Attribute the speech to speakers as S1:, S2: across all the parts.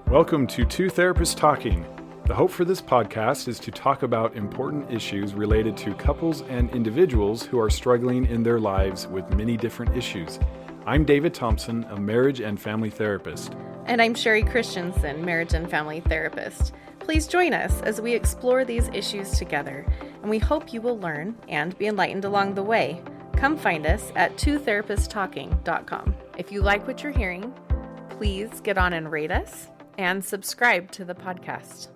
S1: Welcome to Two Therapists Talking. The hope for this podcast is to talk about important issues related to couples and individuals who are struggling in their lives with many different issues. I'm David Thompson, a marriage and family therapist.
S2: And I'm Sherie Christensen, marriage and family therapist. Please join us as we explore these issues together, and we hope you will learn and be enlightened along the way. Come find us at twotherapisttalking.com. If you like what you're hearing, please get on and rate us and subscribe to the podcast.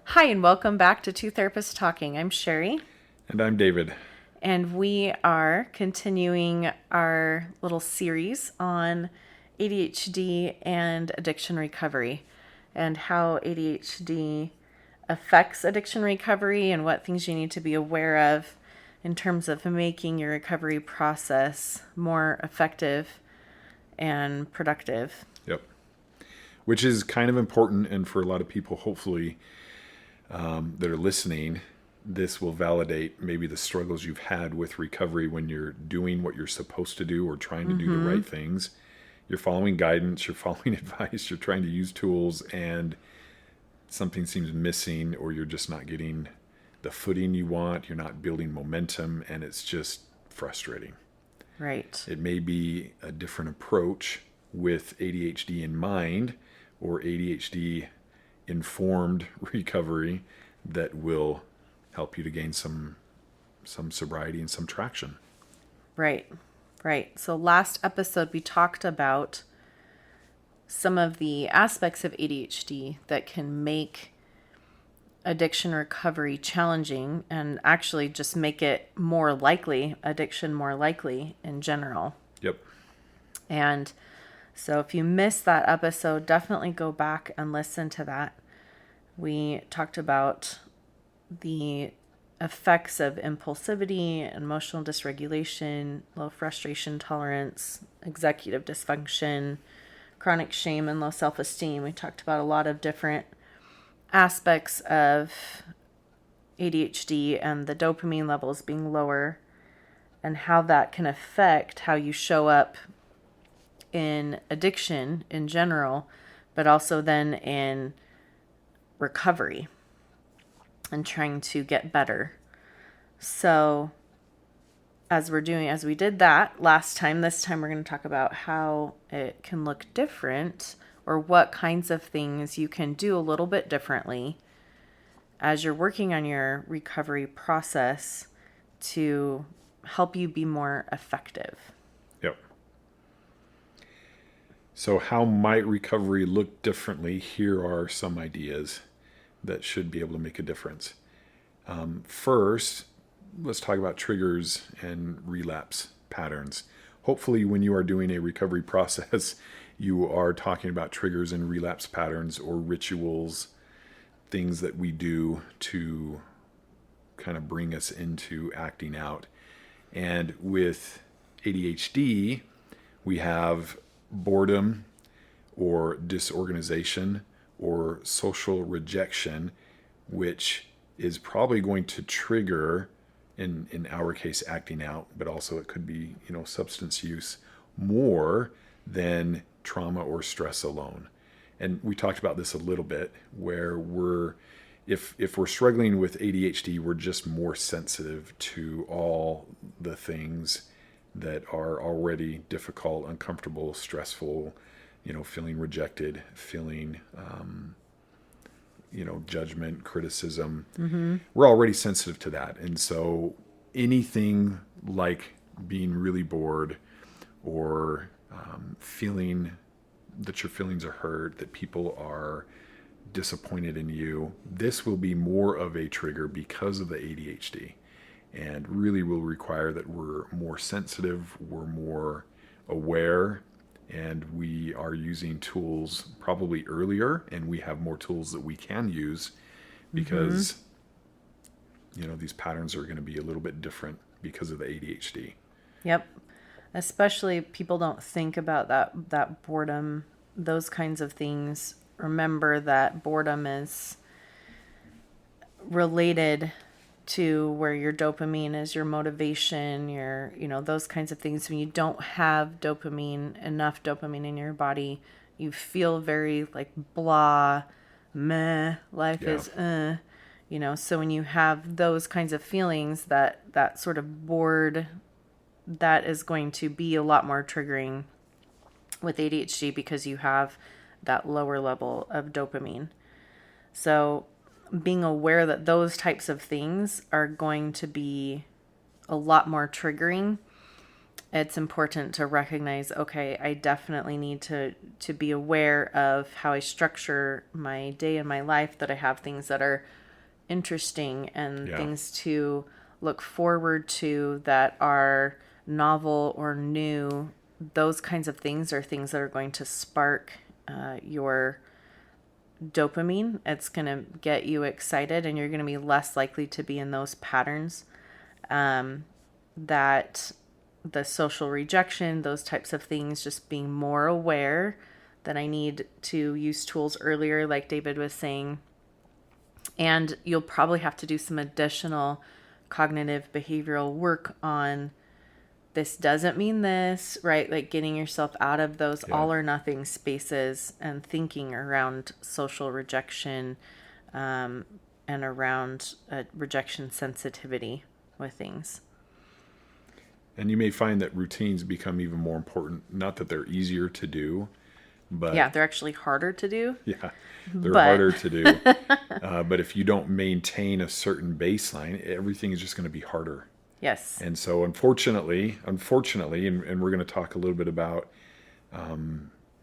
S2: Hi, and welcome back to Two Therapists Talking. I'm Sherie.
S1: And I'm David.
S2: And we are continuing our little series on ADHD and addiction recovery and how ADHD affects addiction recovery and what things you need to be aware of in terms of making your recovery process more effective and productive.
S1: Yep. Which is kind of important, and for a lot of people, hopefully, that are listening, this will validate maybe the struggles you've had with recovery when you're doing what you're supposed to do or trying to do the right things. You're following guidance, you're following advice, you're trying to use tools, and something seems missing, or you're just not getting the footing you want, you're not building momentum, and it's just frustrating.
S2: Right.
S1: It may be a different approach with ADHD in mind or ADHD informed recovery that will help you to gain some sobriety and some traction.
S2: Right. So last episode we talked about some of the aspects of ADHD that can make addiction recovery challenging and actually just make it more likely, addiction more likely in general.
S1: Yep.
S2: And so if you missed that episode, definitely go back and listen to that. We talked about the effects of impulsivity, emotional dysregulation, low frustration tolerance, executive dysfunction, chronic shame, and low self-esteem. We talked about a lot of different aspects of ADHD and the dopamine levels being lower and how that can affect how you show up in addiction in general, but also then in recovery and trying to get better. So as we did that last time, this time we're going to talk about how it can look different, or what kinds of things you can do a little bit differently as you're working on your recovery process to help you be more effective.
S1: Yep. So how might recovery look differently? Here are some ideas that should be able to make a difference. First, let's talk about triggers and relapse patterns. Hopefully, when you are doing a recovery process, you are talking about triggers and relapse patterns or rituals, things that we do to kind of bring us into acting out. And with ADHD, we have boredom or disorganization or social rejection, which is probably going to trigger, in our case, acting out, but also it could be, substance use more than trauma or stress alone. And we talked about this a little bit, where if we're struggling with ADHD, we're just more sensitive to all the things that are already difficult, uncomfortable, stressful, feeling rejected, feeling, judgment, criticism. Mm-hmm. We're already sensitive to that. And so anything like being really bored or feeling that your feelings are hurt, that people are disappointed in you, this will be more of a trigger because of the ADHD, and really will require that we're more sensitive, we're more aware, and we are using tools probably earlier, and we have more tools that we can use because these patterns are going to be a little bit different because of the ADHD.
S2: Yep. Especially people don't think about that boredom, those kinds of things. Remember that boredom is related to where your dopamine is your motivation, your, those kinds of things. When you don't have enough dopamine in your body, you feel very like blah, meh, life
S1: Yeah.
S2: is, so when you have those kinds of feelings, that sort of bored, that is going to be a lot more triggering with ADHD because you have that lower level of dopamine. So being aware that those types of things are going to be a lot more triggering, it's important to recognize, okay, I definitely need to be aware of how I structure my day and my life, that I have things that are interesting and
S1: Yeah.
S2: things to look forward to that are novel or new. Those kinds of things are things that are going to spark your dopamine. It's going to get you excited, and you're going to be less likely to be in those patterns that the social rejection, those types of things, just being more aware that I need to use tools earlier, like David was saying. And you'll probably have to do some additional cognitive behavioral work on this doesn't mean this, right? Like getting yourself out of those all or nothing spaces and thinking around social rejection and around rejection sensitivity with things.
S1: And you may find that routines become even more important. Not that they're easier to do, but
S2: Yeah, they're actually harder to do.
S1: yeah, they're
S2: But
S1: harder to do. But if you don't maintain a certain baseline, everything is just going to be harder.
S2: yes.
S1: And so, unfortunately, and we're going to talk a little bit about,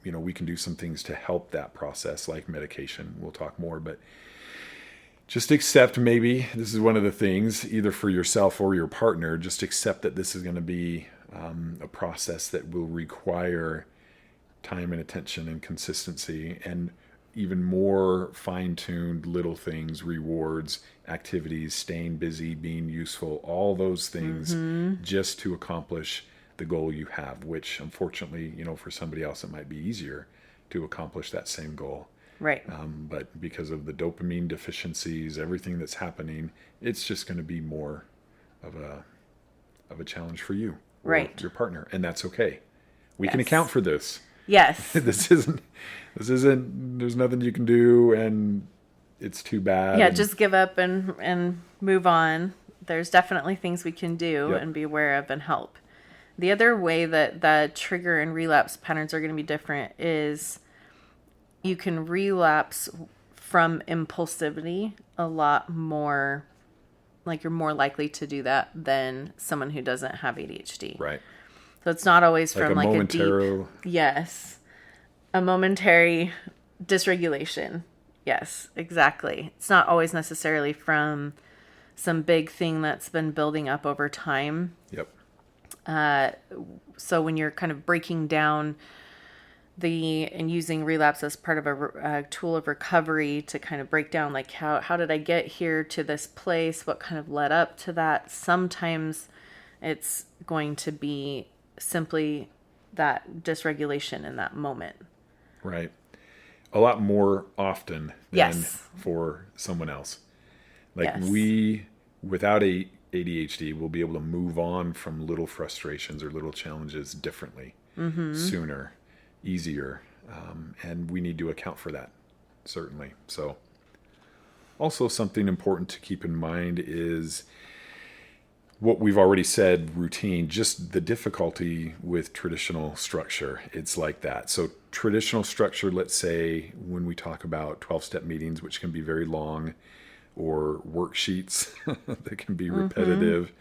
S1: we can do some things to help that process, like medication. We'll talk more, but just accept, maybe this is one of the things, either for yourself or your partner, just accept that this is going to be a process that will require time and attention and consistency, and even more fine-tuned little things, rewards, activities, staying busy, being useful, all those things just to accomplish the goal you have, which unfortunately, for somebody else, it might be easier to accomplish that same goal.
S2: Right.
S1: But because of the dopamine deficiencies, everything that's happening, it's just going to be more of a challenge for you or
S2: Right.
S1: your partner, and that's okay. We can
S2: Yes.
S1: account for this.
S2: Yes.
S1: This isn't. There's nothing you can do, and it's too bad.
S2: Yeah,
S1: and,
S2: just give up and move on. There's definitely things we can do
S1: Yep.
S2: and be aware of and help. The other way that the trigger and relapse patterns are going to be different is you can relapse from impulsivity a lot more, like you're more likely to do that than someone who doesn't have ADHD.
S1: right.
S2: So it's not always
S1: Like
S2: from
S1: a
S2: like a
S1: momentary.
S2: deep, yes, a momentary dysregulation. Yes, exactly. It's not always necessarily from some big thing that's been building up over time.
S1: Yep.
S2: So when you're kind of breaking down and using relapse as part of a tool of recovery to kind of break down, like how did I get here to this place? What kind of led up to that? Sometimes it's going to be simply that dysregulation in that moment.
S1: Right. A lot more often than
S2: Yes.
S1: for someone else. Like
S2: Yes.
S1: we, without ADHD, will be able to move on from little frustrations or little challenges differently, sooner, easier. And we need to account for that, certainly. So also something important to keep in mind is what we've already said, routine, just the difficulty with traditional structure. It's like that. So traditional structure, let's say when we talk about 12-step meetings, which can be very long, or worksheets that can be repetitive,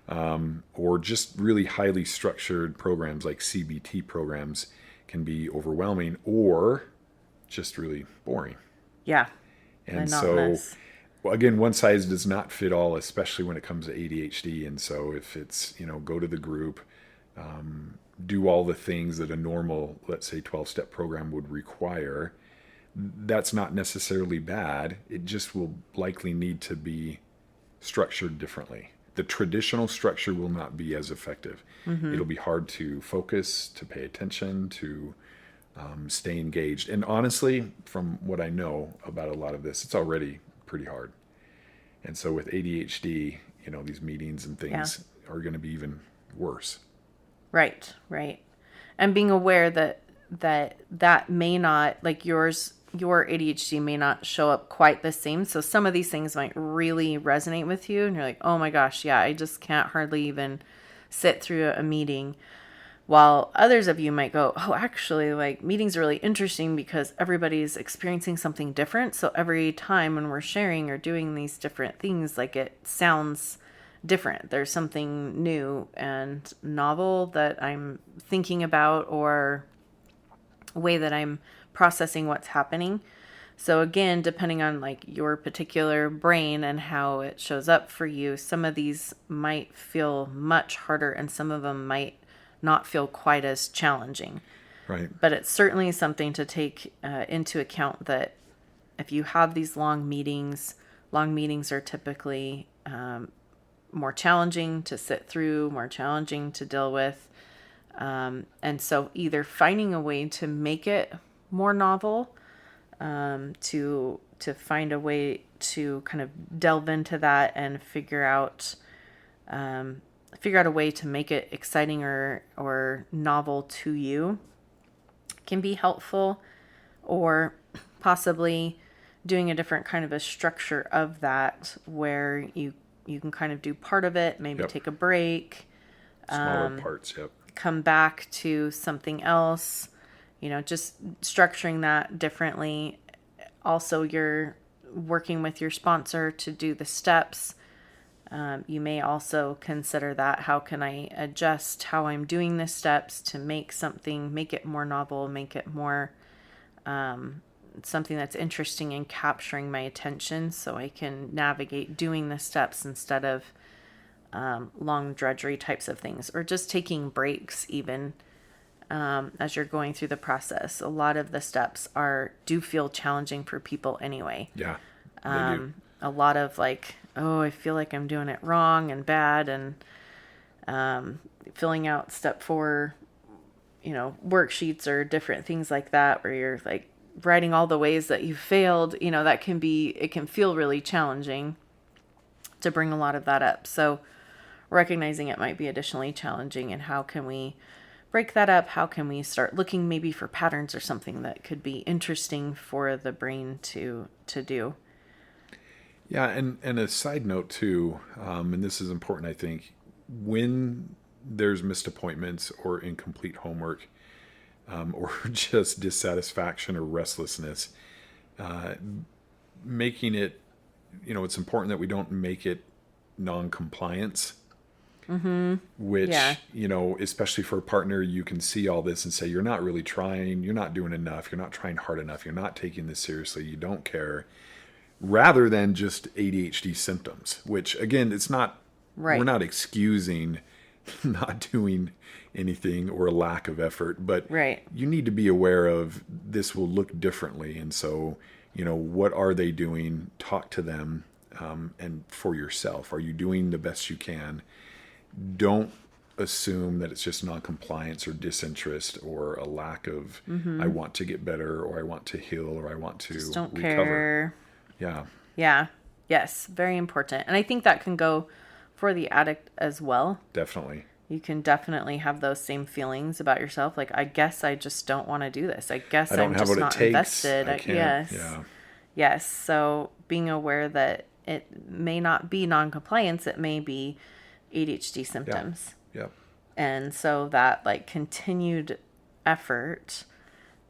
S1: or just really highly structured programs like CBT programs can be overwhelming or just really boring.
S2: Yeah.
S1: And
S2: Monotonous.
S1: so, well, again, one size does not fit all, especially when it comes to ADHD. And so if it's, go to the group, do all the things that a normal, let's say, 12-step program would require, that's not necessarily bad. It just will likely need to be structured differently. The traditional structure will not be as effective. It'll be hard to focus, to pay attention, to stay engaged. And honestly, from what I know about a lot of this, it's already pretty hard. And so with ADHD, these meetings and
S2: Yeah.
S1: things are going to be even worse.
S2: Right, right. And being aware that may not, like your ADHD may not show up quite the same. So some of these things might really resonate with you and you're like, "Oh my gosh, yeah, I just can't hardly even sit through a meeting." While others of you might go, "Oh, actually, like meetings are really interesting because everybody's experiencing something different. So every time when we're sharing or doing these different things, like it sounds different. There's something new and novel that I'm thinking about or a way that I'm processing what's happening." So again, depending on like your particular brain and how it shows up for you, some of these might feel much harder and some of them might not feel quite as challenging.
S1: Right.
S2: But it's certainly something to take into account that if you have these long meetings are typically more challenging to sit through, more challenging to deal with. And so either finding a way to make it more novel, to find a way to kind of delve into that and figure out a way to make it exciting or novel to you can be helpful, or possibly doing a different kind of a structure of that where you can kind of do part of it, maybe
S1: Yep.
S2: take a break,
S1: Smaller parts. Yep.
S2: come back to something else, just structuring that differently. Also, you're working with your sponsor to do the steps. You may also consider that. How can I adjust how I'm doing the steps to make it more novel, make it more something that's interesting and capturing my attention so I can navigate doing the steps instead of long drudgery types of things, or just taking breaks even as you're going through the process. A lot of the steps do feel challenging for people anyway.
S1: Yeah. They do.
S2: A lot of like, "Oh, I feel like I'm doing it wrong and bad," and filling out step 4, worksheets or different things like that, where you're like writing all the ways that you failed. It can feel really challenging to bring a lot of that up. So recognizing it might be additionally challenging, and how can we break that up? How can we start looking maybe for patterns or something that could be interesting for the brain to do?
S1: Yeah, and a side note too, and this is important, I think, when there's missed appointments or incomplete homework, or just dissatisfaction or restlessness, making it, it's important that we don't make it non-compliance. Which,
S2: Yeah.
S1: Especially for a partner, you can see all this and say, you're not really trying, you're not doing enough, you're not trying hard enough, you're not taking this seriously, you don't care, rather than just ADHD symptoms, which again, it's not,
S2: Right.
S1: we're not excusing not doing anything or a lack of effort, but
S2: Right.
S1: you need to be aware of this will look differently. And so, what are they doing? Talk to them, and for yourself, are you doing the best you can? Don't assume that it's just non-compliance or disinterest or a lack of, I want to get better, or I want to heal, or I want to
S2: Just don't
S1: recover.
S2: care.
S1: Yeah.
S2: Yeah. Yes. Very important. And I think that can go for the addict as well.
S1: Definitely.
S2: You can definitely have those same feelings about yourself. Like, I guess I just don't want to do this. I guess
S1: I don't
S2: I'm
S1: have
S2: just
S1: what it
S2: not
S1: takes.
S2: invested.
S1: I can't.
S2: Yes.
S1: Yeah.
S2: Yes. So being aware that it may not be non-compliance, it may be ADHD symptoms.
S1: Yep.
S2: And so that like continued effort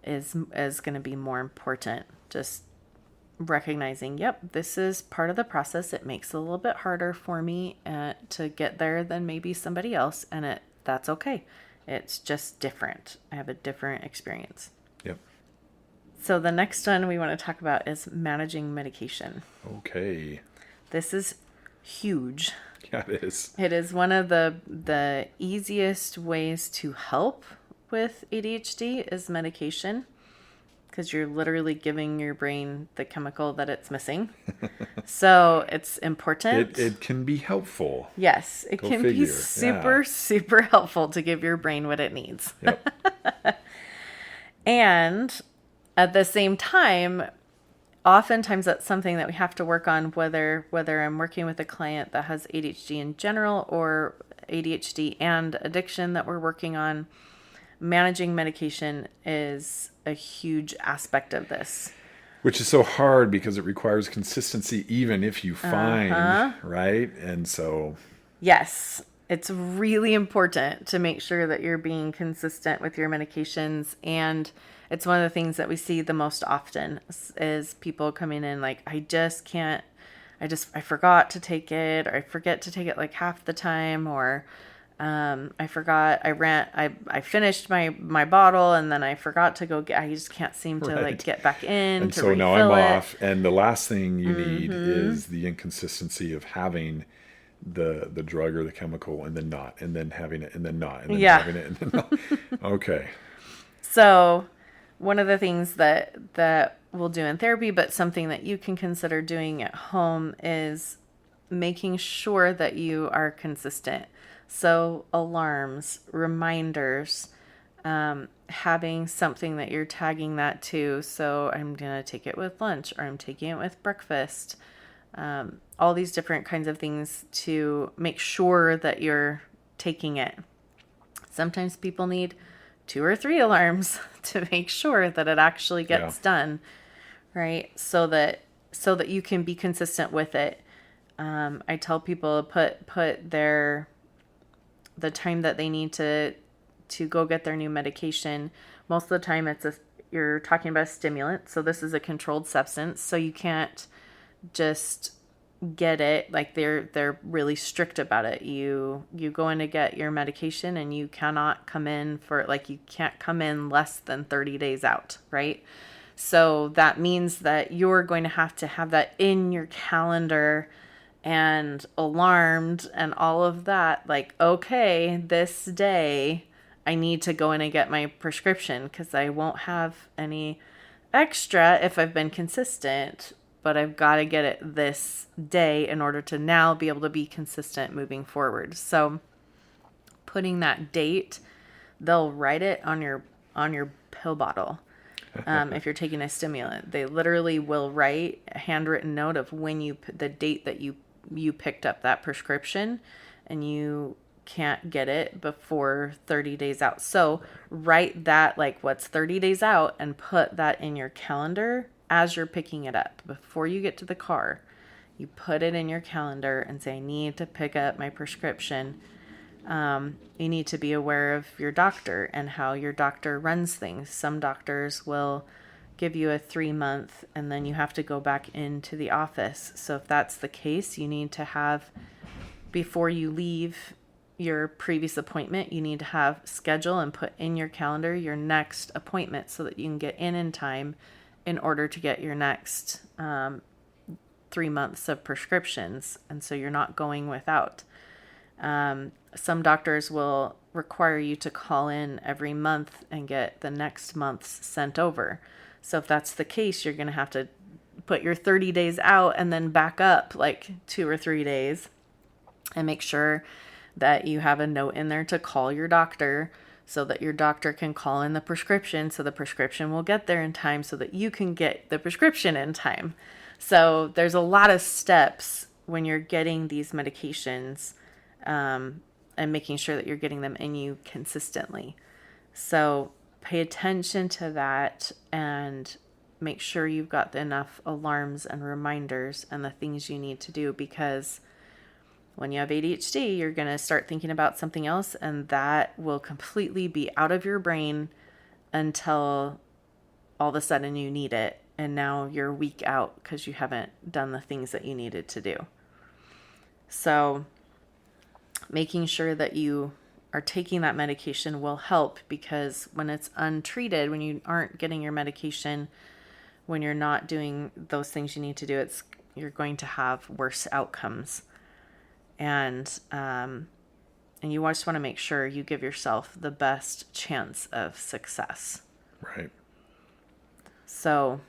S2: is going to be more important. Just recognizing, yep, this is part of the process. It makes it a little bit harder for me to get there than maybe somebody else, and that's okay. It's just different. I have a different experience.
S1: Yep.
S2: So the next one we want to talk about is managing medication.
S1: Okay.
S2: This is huge.
S1: Yeah, it is.
S2: It is one of the easiest ways to help with ADHD is medication, because you're literally giving your brain the chemical that it's missing. So it's important.
S1: It can be helpful.
S2: Yes, it
S1: Go
S2: can be
S1: figure.
S2: super,
S1: Yeah.
S2: super helpful to give your brain what it needs.
S1: Yep.
S2: And at the same time, oftentimes that's something that we have to work on, whether I'm working with a client that has ADHD in general or ADHD and addiction that we're working on. Managing medication is a huge aspect of this.
S1: Which is so hard because it requires consistency, even if you find, right? And so,
S2: Yes, it's really important to make sure that you're being consistent with your medications. And it's one of the things that we see the most often is people coming in like, I just can't, I forgot to take it, or I forget to take it like half the time, or I forgot, I finished my bottle and then I forgot to go get, I just can't seem to
S1: right.
S2: like get back in
S1: And
S2: to
S1: so now
S2: refill
S1: I'm
S2: it.
S1: off. And the last thing you need is the inconsistency of having the drug or the chemical and then not, and then having it and then not, and then having it and then not. Okay.
S2: So one of the things that we'll do in therapy, but something that you can consider doing at home, is making sure that you are consistent. So alarms, reminders, having something that you're tagging that to. So I'm going to take it with lunch, or I'm taking it with breakfast. All these different kinds of things to make sure that you're taking it. Sometimes people need 2 or 3 alarms to make sure that it actually gets done, right? So that you can be consistent with it. I tell people to put the time that they need to go get their new medication. Most of the time you're talking about a stimulant. So this is a controlled substance. So you can't just get it. Like they're really strict about it. You go in to get your medication and you cannot come in you can't come in less than 30 days out, right? So that means that you're going to have that in your calendar and alarmed and all of that. Like, okay, this day I need to go in and get my prescription because I won't have any extra if I've been consistent, but I've got to get it this day in order to now be able to be consistent moving forward. So putting that date, they'll write it on your pill bottle. If you're taking a stimulant, they literally will write a handwritten note of the date that you picked up that prescription, and you can't get it before 30 days out. So write that, like, what's 30 days out, and put that in your calendar as you're picking it up. Before you get to the car, you put it in your calendar and say, I need to pick up my prescription. You need to be aware of your doctor and how your doctor runs things. Some doctors will give you a 3-month and then you have to go back into the office. So if that's the case, you need to have, before you leave your previous appointment, you need to have schedule and put in your calendar your next appointment so that you can get in time in order to get your next 3 months of prescriptions. And so you're not going without. Some doctors will require you to call in every month and get the next month's sent over. So if that's the case, you're going to have to put your 30 days out and then back up like 2 or 3 days and make sure that you have a note in there to call your doctor so that your doctor can call in the prescription, so the prescription will get there in time so that you can get the prescription in time. So there's a lot of steps when you're getting these medications, and making sure that you're getting them in you consistently. So pay attention to that and make sure you've got enough alarms and reminders and the things you need to do, because when you have ADHD, you're going to start thinking about something else, and that will completely be out of your brain until all of a sudden you need it. And now you're a week out because you haven't done the things that you needed to do. So making sure that you are taking that medication will help, because when it's untreated, when you aren't getting your medication, when you're not doing those things you need to do, you're going to have worse outcomes. And you just want to make sure you give yourself the best chance of success.
S1: Right.
S2: So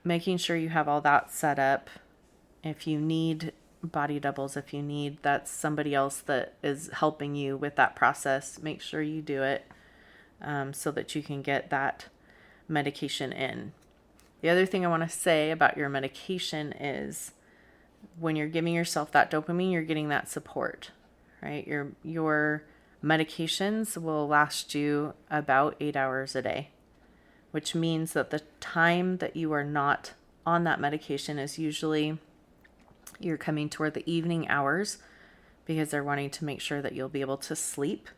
S2: making sure you have all that set up. If you need body doubles, if you need that's somebody else that is helping you with that process, make sure you do it so that you can get that medication in. The other thing I want to say about your medication is when you're giving yourself that dopamine, you're getting that support, right? Your medications will last you about 8 hours a day, which means that the time that you are not on that medication is usually you're coming toward the evening hours because they're wanting to make sure that you'll be able to sleep.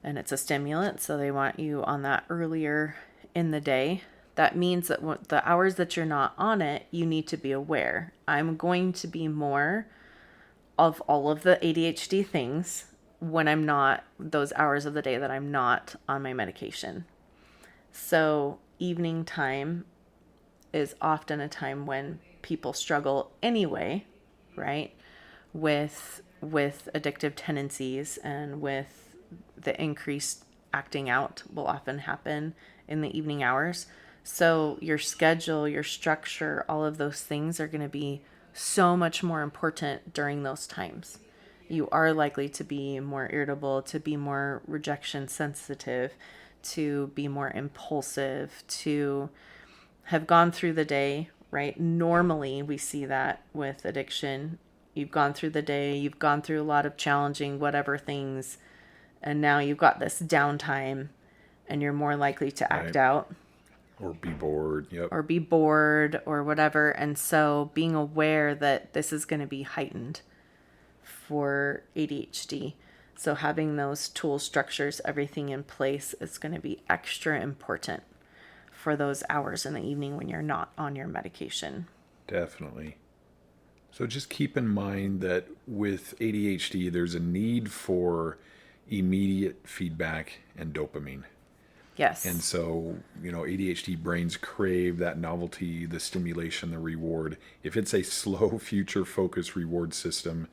S2: And it's a stimulant, so they want you on that earlier in the day. That means that the hours that you're not on it, you need to be aware. I'm going to be more of all of the ADHD things when I'm not, those hours of the day that I'm not on my medication. So evening time is often a time when people struggle anyway, right? With addictive tendencies, and with the increased acting out will often happen in the evening hours. So your schedule, your structure, all of those things are going to be so much more important during those times. You are likely to be more irritable, to be more rejection sensitive, to be more impulsive, to have gone through the day, right? Normally we see that with addiction. You've gone through the day, you've gone through a lot of challenging whatever things, and now you've got this downtime and you're more likely to act out.
S1: Or be bored. Yep.
S2: Or be bored or whatever. And so being aware that this is going to be heightened for ADHD. So having those tool structures, everything in place is going to be extra important for those hours in the evening when you're not on your medication.
S1: Definitely. So just keep in mind that with ADHD, there's a need for immediate feedback and dopamine.
S2: Yes.
S1: And so, ADHD brains crave that novelty, the stimulation, the reward. If it's a slow, future focused reward system,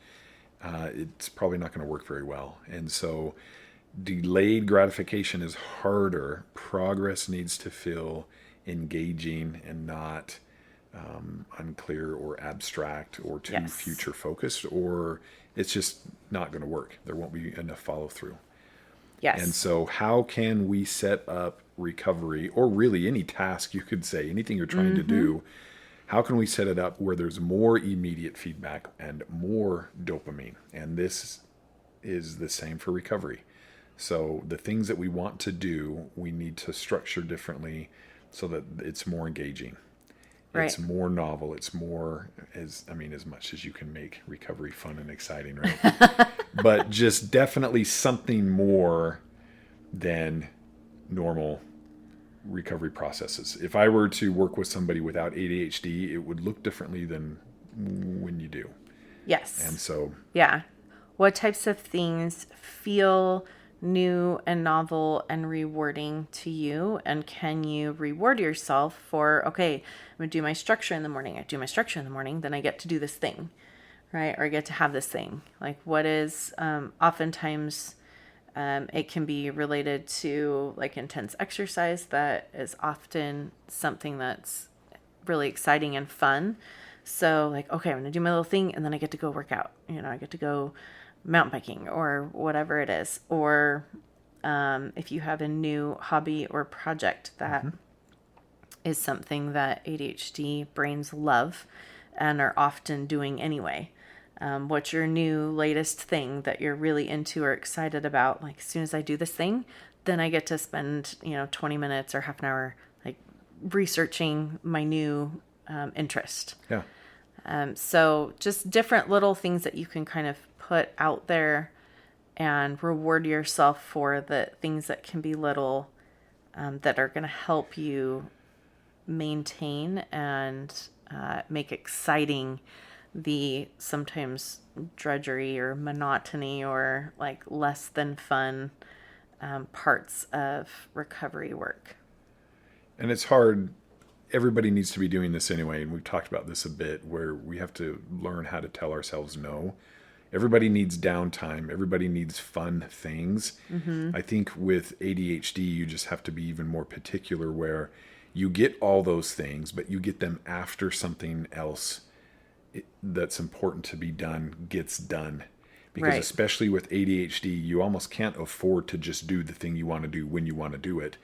S1: it's probably not going to work very well. And so delayed gratification is harder. Progress needs to feel engaging and not unclear or abstract or too future focused, or it's just not going to work. There won't be enough follow through.
S2: Yes.
S1: And so how can we set up recovery, or really any task, you could say, anything you're trying to do, how can we set it up where there's more immediate feedback and more dopamine? And this is the same for recovery. So the things that we want to do, we need to structure differently so that it's more engaging.
S2: Right.
S1: It's more novel. It's more, as much as you can make recovery fun and exciting, right? But just definitely something more than normal recovery processes. If I were to work with somebody without ADHD, it would look differently than when you do.
S2: Yes.
S1: And so,
S2: yeah. What types of things feel new and novel and rewarding to you? And can you reward yourself for, okay, I'm going to do my structure in the morning. I do my structure in the morning, then I get to do this thing, right? Or I get to have this thing. Like what is, oftentimes it can be related to like intense exercise. That is often something that's really exciting and fun. So like, okay, I'm going to do my little thing and then I get to go work out. I get to go mountain biking or whatever it is. Or if you have a new hobby or project that is something that ADHD brains love and are often doing anyway. What's your new latest thing that you're really into or excited about? Like as soon as I do this thing, then I get to spend, 20 minutes or half an hour like researching my new interest.
S1: yeah.
S2: So just different little things that you can kind of put out there and reward yourself for, the things that can be little that are going to help you maintain and make exciting the sometimes drudgery or monotony or like less than fun parts of recovery work.
S1: And it's hard. Everybody needs to be doing this anyway. And we've talked about this a bit, where we have to learn how to tell ourselves no. Everybody needs downtime. Everybody needs fun things. I think with ADHD, you just have to be even more particular, where you get all those things, but you get them after something else that's important to be done gets done. Because especially with ADHD, you almost can't afford to just do the thing you want to do when you want to do it,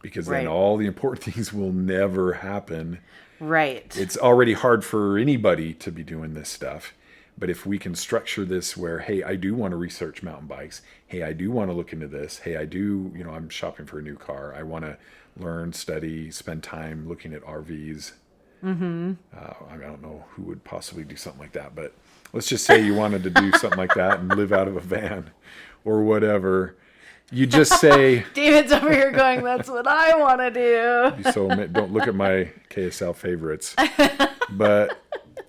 S1: because
S2: Right.
S1: then all the important things will never happen.
S2: Right.
S1: It's already hard for anybody to be doing this stuff. But if we can structure this where, hey, I do want to research mountain bikes. Hey, I do want to look into this. Hey, I do, I'm shopping for a new car. I want to learn, study, spend time looking at RVs. I don't know who would possibly do something like that, but let's just say you wanted to do something like that and live out of a van or whatever. You just say,
S2: David's over here going, that's what I want to do.
S1: so don't look at my KSL favorites. But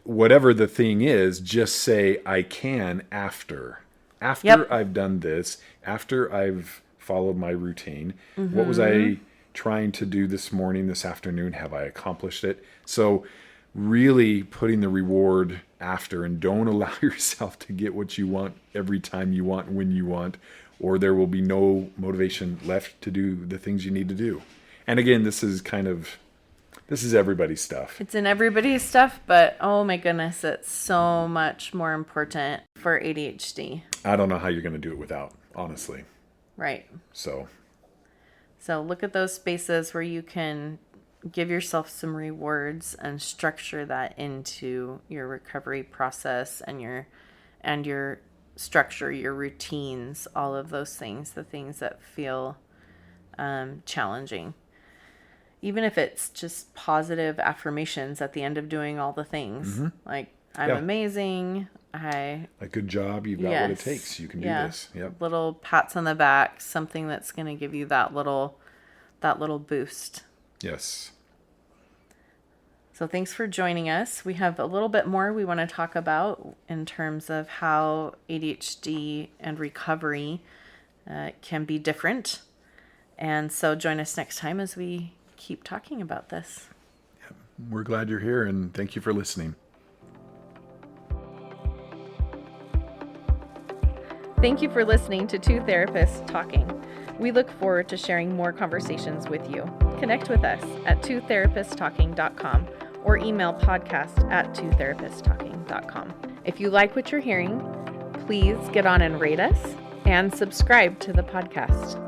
S1: whatever the thing is, just say, I can after. After
S2: Yep.
S1: I've done this, after I've followed my routine. What was I trying to do this morning, this afternoon? Have I accomplished it? So really putting the reward after, and don't allow yourself to get what you want every time you want, when you want, or there will be no motivation left to do the things you need to do. And again, this is everybody's stuff.
S2: It's in everybody's stuff, but oh my goodness, it's so much more important for ADHD.
S1: I don't know how you're going to do it without, honestly.
S2: Right.
S1: So
S2: look at those spaces where you can give yourself some rewards and structure that into your recovery process and your structure, your routines, all of those things, the things that feel challenging. Even if it's just positive affirmations at the end of doing all the things, like I'm amazing.
S1: a good job. You've got what it takes. You can do this. Yep.
S2: Little pats on the back, something that's going to give you that little boost.
S1: Yes.
S2: So thanks for joining us. We have a little bit more we want to talk about in terms of how ADHD and recovery can be different. And so join us next time as we keep talking about this.
S1: We're glad you're here, and thank you for listening.
S2: Thank you for listening to Two Therapists Talking. We look forward to sharing more conversations with you. Connect with us at twotherapisttalking.com or email podcast@twotherapisttalking.com. If you like what you're hearing, please get on and rate us and subscribe to the podcast.